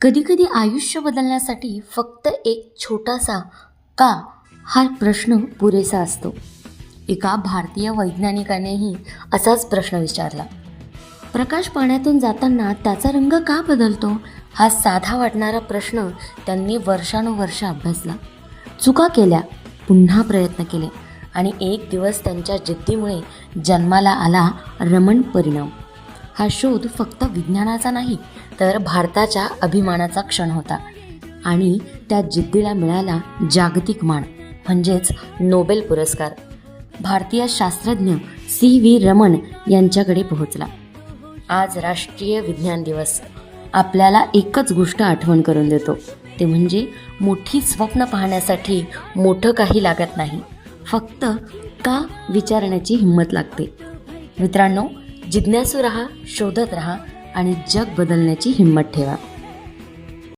कधीकधी आयुष्य बदलण्यासाठी फक्त एक छोटासा का हा प्रश्न पुरेसा असतो. एका भारतीय वैज्ञानिकानेही असाच प्रश्न विचारला. प्रकाश पाण्यातून जाताना त्याचा रंग का बदलतो? हा साधा वाटणारा प्रश्न त्यांनी वर्षानुवर्ष अभ्यासला, चुका केल्या, पुन्हा प्रयत्न केले आणि एक दिवस त्यांच्या जिद्दीमुळे जन्माला आला रमण परिणाम. हा शोध फक्त विज्ञानाचा नाही तर भारताच्या अभिमानाचा क्षण होता आणि त्या जिद्दीला मिळाला जागतिक मान म्हणजेच नोबेल पुरस्कार. भारतीय शास्त्रज्ञ CV रमण यांच्याकडे पोहोचला. आज राष्ट्रीय विज्ञान दिवस आपल्याला एकच गोष्ट आठवण करून देतो, ते म्हणजे मोठी स्वप्न पाहण्यासाठी मोठं काही लागत नाही, फक्त का विचारण्याची हिंमत लागते. मित्रांनो, जिज्ञासू रहा, शोधत रहा आणि जग बदलण्याची हिंमत ठेवा.